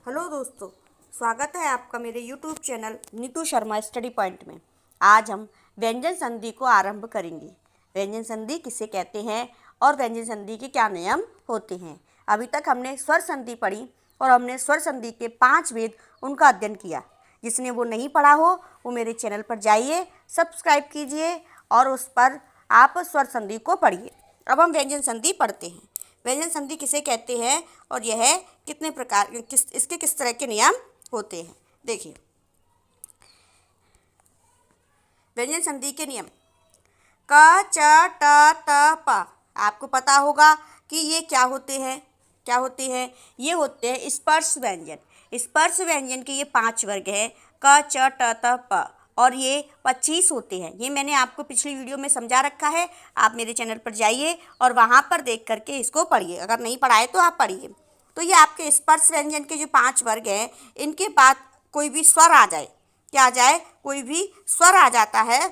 Hello दोस्तों, स्वागत है आपका मेरे YouTube channel Neetu Sharma study point में। आज हम व्यंजन संधि को आरंभ करेंगे। व्यंजन संधि किसे कहते हैं और व्यंजन संधि के क्या नियम होते हैं। अभी तक हमने स्वर संधि पढ़ी और हमने स्वर संधि के 5 भेद उनका अध्ययन किया। जिसने वो नहीं पढ़ा हो वो मेरे चैनल पर जाइए, सब्सक्राइब कीजिए और उस पर आप स्वर संधि को पढ़िए। अब हम व्यंजन संधि पढ़ते हैं। व्यंजन संधि किसे कहते हैं और यह कितने प्रकार इसके किस तरह के नियम होते हैं। देखिए, व्यंजन संधि के नियम क च ट त प। आपको पता होगा कि ये क्या होते हैं। ये होते हैं स्पर्श व्यंजन। स्पर्श व्यंजन के ये 5 वर्ग हैं, क च ट त प, और ये 25 होते हैं। ये मैंने आपको पिछली वीडियो में समझा रखा है। आप मेरे चैनल पर जाइए और वहाँ पर देख करके इसको पढ़िए। अगर नहीं पढ़ाए तो आप पढ़िए। तो ये आपके स्पर्श व्यंजन के जो 5 वर्ग हैं, इनके बाद कोई भी स्वर आ जाए, क्या आ जाए, कोई भी स्वर आ जाता है,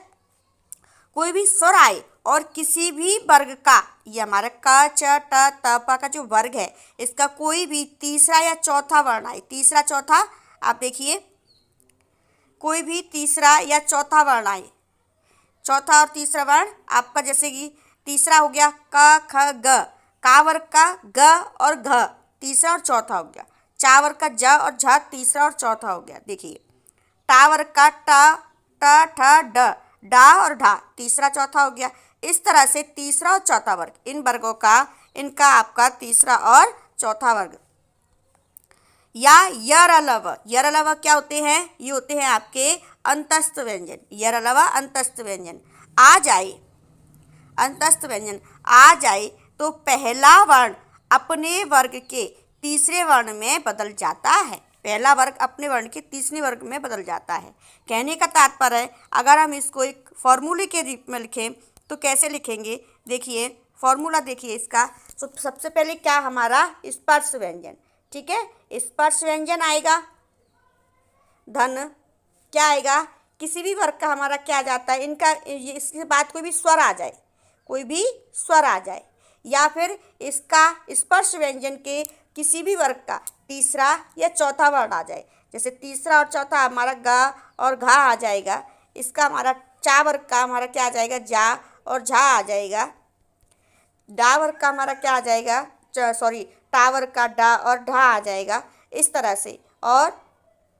कोई भी स्वर आए और किसी भी वर्ग का, ये हमारा क च ट त प का जो वर्ग है, इसका कोई भी तीसरा या चौथा वर्ण आए, तीसरा चौथा, आप देखिए, कोई भी तीसरा या चौथा वर्ण आए, चौथा और तीसरा वर्ण आपका, जैसे कि तीसरा हो गया क ख ग, का वर्ग का ग और घ तीसरा और चौथा हो गया, चा वर्ग का ज और झ तीसरा और चौथा हो गया। देखिए, टा वर्ग का ट ट ठ ड, डा और ढा तीसरा चौथा हो गया। इस तरह से तीसरा और चौथा वर्ग, इन वर्गों का, इनका आपका तीसरा और चौथा वर्ग। या यरलव क्या होते हैं, ये होते हैं आपके अंतस्थ व्यंजन। यरलव अंतस्थ व्यंजन आ जाए, अंतस्थ व्यंजन आ जाए तो पहला वर्ण अपने वर्ग के तीसरे वर्ण में बदल जाता है। पहला वर्ग अपने वर्ण के तीसरे वर्ग में बदल जाता है। कहने का तात्पर्य है, अगर हम इसको एक फॉर्मूले के रूप में लिखें तो कैसे लिखेंगे। देखिए, फॉर्मूला देखिए इसका। तो सबसे पहले क्या हमारा स्पर्श व्यंजन, ठीक है, स्पर्श व्यंजन आएगा, धन क्या आएगा, किसी भी वर्ग का हमारा क्या आ जाता है, इनका इसके बाद कोई भी स्वर आ जाए, कोई भी स्वर आ जाए, या फिर इसका स्पर्श व्यंजन के किसी भी वर्ग का तीसरा या चौथा वर्ण आ जाए। जैसे तीसरा और चौथा हमारा ग और घा आ जाएगा, इसका हमारा चा वर्ग का हमारा क्या आ जाएगा, जा और झा आ जाएगा। डा वर्ग का हमारा क्या आ जाएगा, टा वर्ग का डा और ढा आ जाएगा। इस तरह से, और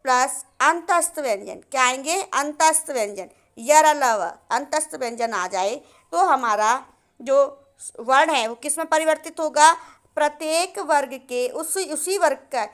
प्लस अंतस्थ व्यंजन क्या आएंगे, अंतस्थ व्यंजन, यरलव अंतस्थ व्यंजन आ जाए तो हमारा जो वर्ण है वो किस में परिवर्तित होगा, प्रत्येक वर्ग के उसी वर्ग का